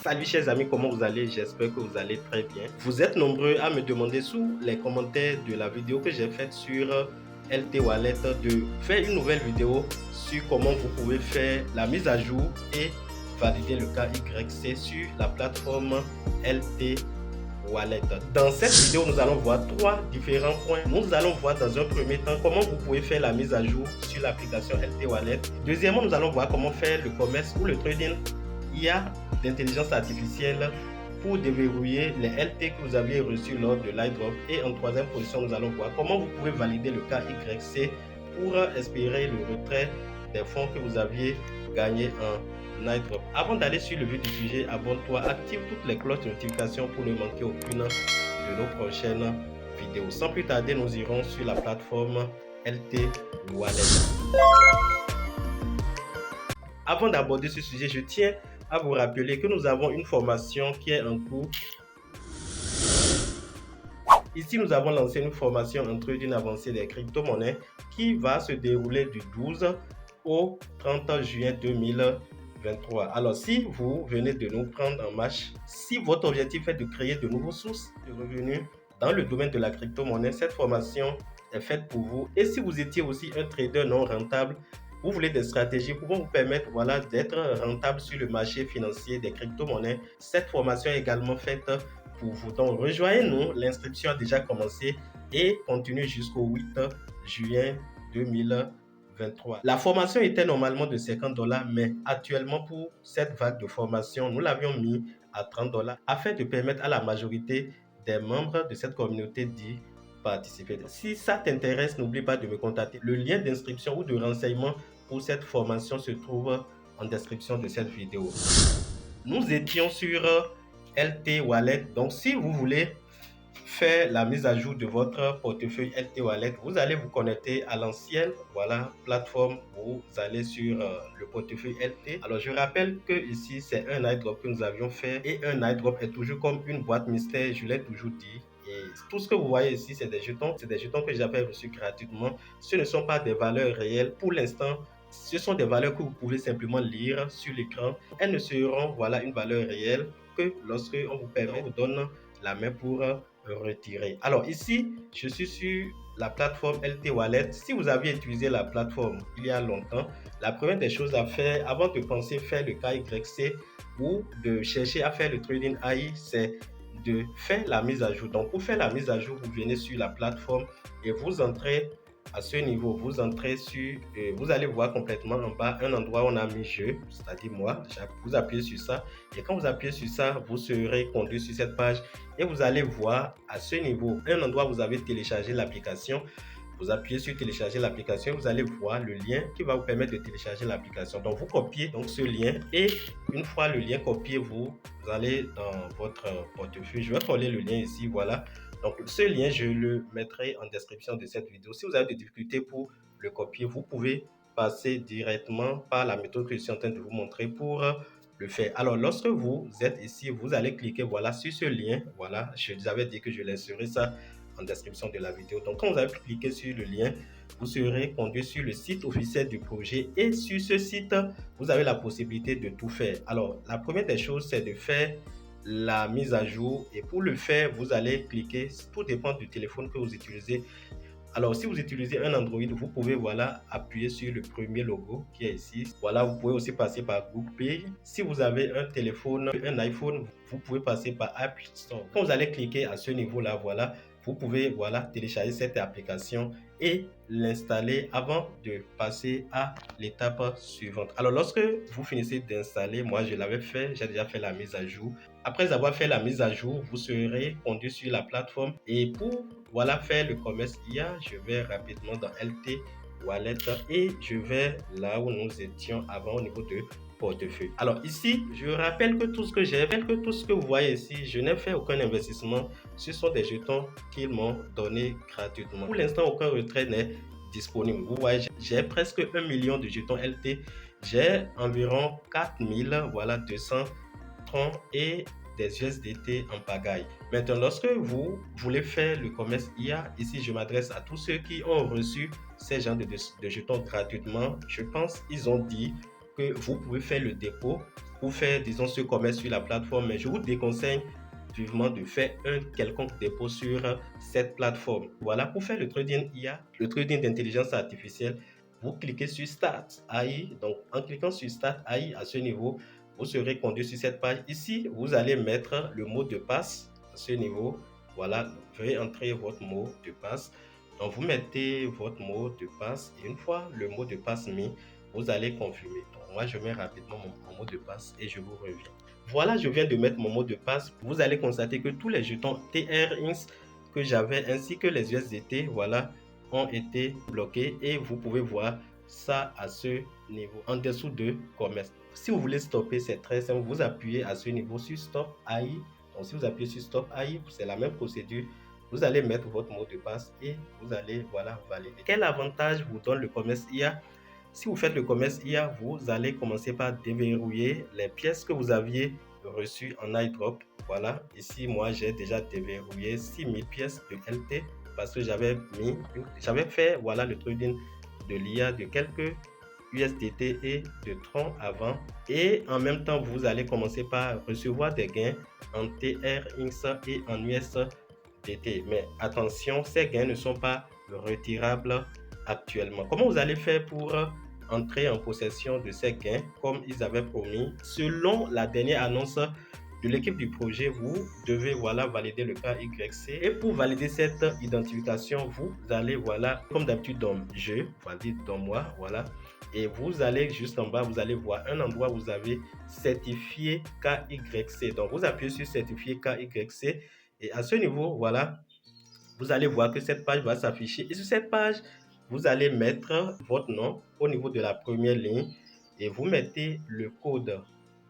Salut chers amis, comment vous allez? J'espère que vous allez très bien. Vous êtes nombreux à me demander sous les commentaires de la vidéo que j'ai faite sur LT Wallet de faire une nouvelle vidéo sur comment vous pouvez faire la mise à jour et valider le KYC sur la plateforme LT Wallet. Dans cette vidéo, nous allons voir trois différents points. Nous allons voir dans un premier temps comment vous pouvez faire la mise à jour sur l'application LT Wallet. Deuxièmement, nous allons voir comment faire le commerce ou le trading IA d'intelligence artificielle pour déverrouiller les LT que vous aviez reçus lors de l'iDrop. Et en troisième position, nous allons voir comment vous pouvez valider le KYC pour espérer le retrait des fonds que vous aviez gagnés en iDrop. Avant d'aller sur le vif du sujet, abonne-toi, active toutes les cloches de notification pour ne manquer aucune de nos prochaines vidéos. Sans plus tarder, nous irons sur la plateforme LT Wallet. Avant d'aborder ce sujet, je tiens à vous rappeler que nous avons une formation qui est en cours. Ici, nous avons lancé une formation en trading avancé des crypto-monnaies qui va se dérouler du 12 au 30 juin 2023. Alors, si vous venez de nous prendre en marche, si votre objectif est de créer de nouveaux sources de revenus dans le domaine de la crypto-monnaie, cette formation est faite pour vous. Et si vous étiez aussi un trader non rentable, vous voulez des stratégies pour vous permettre d'être rentable sur le marché financier des crypto-monnaies, cette formation est également faite pour vous. Donc, rejoignez-nous. L'inscription a déjà commencé et continue jusqu'au 8 juin 2023. La formation était normalement de $50, mais actuellement, pour cette vague de formation, nous l'avions mis à $30 afin de permettre à la majorité des membres de cette communauté d'y participer. Si ça t'intéresse, n'oublie pas de me contacter. Le lien d'inscription ou de renseignement pour cette formation se trouve en description de cette vidéo. Nous étions sur LT Wallet. Donc, si vous voulez faire la mise à jour de votre portefeuille LT Wallet, vous allez vous connecter à l'ancienne plateforme. Vous allez sur le portefeuille LT. Alors, je rappelle que ici, c'est un iDrop que nous avions fait et un iDrop est toujours comme une boîte mystère. Je l'ai toujours dit. Et tout ce que vous voyez ici, c'est des jetons. C'est des jetons que j'avais reçus gratuitement. Ce ne sont pas des valeurs réelles. Pour l'instant, ce sont des valeurs que vous pouvez simplement lire sur l'écran. Elles ne seront une valeur réelle que lorsque on vous donne la main pour retirer. Alors ici, je suis sur la plateforme LT Wallet. Si vous aviez utilisé la plateforme il y a longtemps, la première des choses à faire avant de penser faire le KYC ou de chercher à faire le trading AI, c'est de faire la mise à jour. Donc, pour faire la mise à jour, vous venez sur la plateforme et vous entrez à ce niveau. Vous entrez sur, vous allez voir complètement en bas un endroit où on a mis jeu, c'est-à-dire moi. Vous appuyez sur ça et quand vous appuyez sur ça, vous serez conduit sur cette page et vous allez voir à ce niveau un endroit où vous avez téléchargé l'application. Vous appuyez sur télécharger l'application, vous allez voir le lien qui va vous permettre de télécharger l'application. Donc, vous copiez ce lien et une fois le lien copié, vous allez dans votre portefeuille. Je vais coller le lien ici, voilà. Donc, ce lien, je le mettrai en description de cette vidéo. Si vous avez des difficultés pour le copier, vous pouvez passer directement par la méthode que je suis en train de vous montrer pour le faire. Alors, lorsque vous êtes ici, vous allez cliquer sur ce lien. Voilà, je vous avais dit que je laisserai ça en description de la vidéo. Donc, quand vous avez cliqué sur le lien, vous serez conduit sur le site officiel du projet et sur ce site, vous avez la possibilité de tout faire. Alors, la première des choses, c'est de faire la mise à jour et pour le faire, vous allez cliquer, tout dépend du téléphone que vous utilisez. Alors, si vous utilisez un Android, vous pouvez appuyer sur le premier logo qui est ici. Voilà, vous pouvez aussi passer par Google Pay. Si vous avez un téléphone, un iPhone, vous pouvez passer par App Store. Quand vous allez cliquer à ce niveau-là, vous pouvez télécharger cette application et l'installer avant de passer à l'étape suivante. Alors, lorsque vous finissez d'installer, moi je l'avais fait, j'ai déjà fait la mise à jour. Après avoir fait la mise à jour, vous serez conduit sur la plateforme et pour faire le commerce IA, je vais rapidement dans LT Wallet et je vais là où nous étions avant au niveau de portefeuille. Alors ici, je rappelle que tout ce que vous voyez ici, je n'ai fait aucun investissement. Ce sont des jetons qu'ils m'ont donné gratuitement. Pour l'instant, aucun retrait n'est disponible. Vous voyez, j'ai presque 1 million de jetons LT. J'ai environ 4200 troncs et des USDT en pagaille. Maintenant, lorsque vous voulez faire le commerce IA, ici je m'adresse à tous ceux qui ont reçu ces genres de jetons gratuitement. Je pense qu'ils ont dit que vous pouvez faire le dépôt pour faire, disons, ce commerce sur la plateforme, mais je vous déconseille vivement de faire un quelconque dépôt sur cette plateforme. Voilà, pour faire le trading IA, le trading d'intelligence artificielle, vous cliquez sur Start AI. Donc, en cliquant sur Start AI à ce niveau, vous serez conduit sur cette page. Ici, vous allez mettre le mot de passe à ce niveau. Voilà, veuillez entrer votre mot de passe. Donc, vous mettez votre mot de passe et une fois le mot de passe mis, vous allez confirmer. Donc, moi, je mets rapidement mon mot de passe et je vous reviens. Voilà, je viens de mettre mon mot de passe. Vous allez constater que tous les jetons TRX que j'avais ainsi que les USDT, voilà, ont été bloqués et vous pouvez voir ça à ce niveau en dessous de commerce. Si vous voulez stopper, c'est très simple. Vous appuyez à ce niveau sur Stop AI. Donc, si vous appuyez sur Stop AI, c'est la même procédure. Vous allez mettre votre mot de passe et vous allez, voilà, valider. Quel avantage vous donne le commerce IA? Si vous faites le commerce IA, vous allez commencer par déverrouiller les pièces que vous aviez reçues en iDrop. Voilà, ici, moi, j'ai déjà déverrouillé 6000 pièces de LT parce que j'avais fait, voilà, le trading de l'IA de quelques USDT et de Tron avant. Et en même temps, vous allez commencer par recevoir des gains en TRX et en USDT. Mais attention, ces gains ne sont pas retirables actuellement. Comment vous allez faire pour entrer en possession de ces gains comme ils avaient promis? Selon la dernière annonce de l'équipe du projet, vous devez, voilà, valider le KYC. Et pour valider cette identification, vous allez, voilà, comme d'habitude dans jeu, dans moi, voilà. Et vous allez juste en bas, vous allez voir un endroit où vous avez certifié KYC. Donc, vous appuyez sur certifié KYC et à ce niveau, voilà, vous allez voir que cette page va s'afficher. Et sur cette page, vous allez mettre votre nom au niveau de la première ligne et vous mettez le code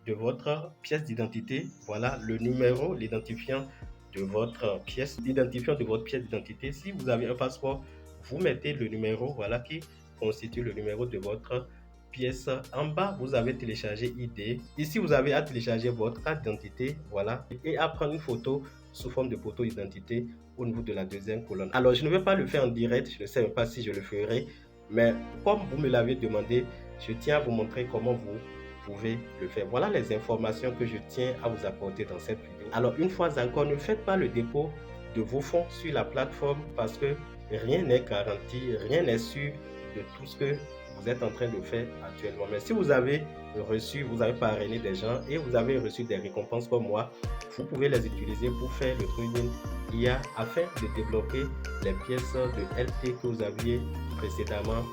de votre pièce d'identité. Voilà le numéro, l'identifiant de votre pièce, d'identité. Si vous avez un passeport, vous mettez le numéro, voilà, qui constitue le numéro de votre pièce. En bas, vous avez téléchargé ID. Ici, vous avez à télécharger votre carte d'identité, voilà, et à prendre une photo sous forme de photo d'identité au niveau de la deuxième colonne. Alors, je ne vais pas le faire en direct, je ne sais même pas si je le ferai, mais comme vous me l'avez demandé, je tiens à vous montrer comment vous pouvez le faire. Voilà les informations que je tiens à vous apporter dans cette vidéo. Alors, une fois encore, ne faites pas le dépôt de vos fonds sur la plateforme parce que rien n'est garanti, rien n'est sûr de tout ce que vous êtes en train de faire actuellement. Mais si vous avez reçu, vous avez parrainé des gens et vous avez reçu des récompenses comme moi, vous pouvez les utiliser pour faire le trading IA afin de développer les pièces de LT que vous aviez précédemment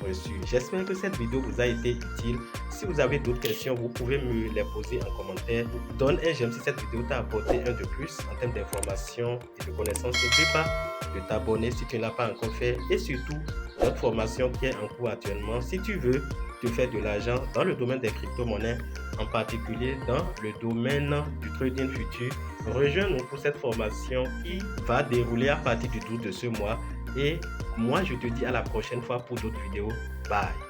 reçues. J'espère que cette vidéo vous a été utile. Si vous avez d'autres questions, vous pouvez me les poser en commentaire. Donne un j'aime si cette vidéo t'a apporté un de plus en termes d'informations et de connaissances. N'oublie pas de t'abonner si tu ne l'as pas encore fait et surtout notre formation qui est en cours actuellement. Si tu veux te faire de l'argent dans le domaine des crypto-monnaies, en particulier dans le domaine du trading futur, rejoins-nous pour cette formation qui va dérouler à partir du 12 de ce mois. Et moi, je te dis à la prochaine fois pour d'autres vidéos. Bye!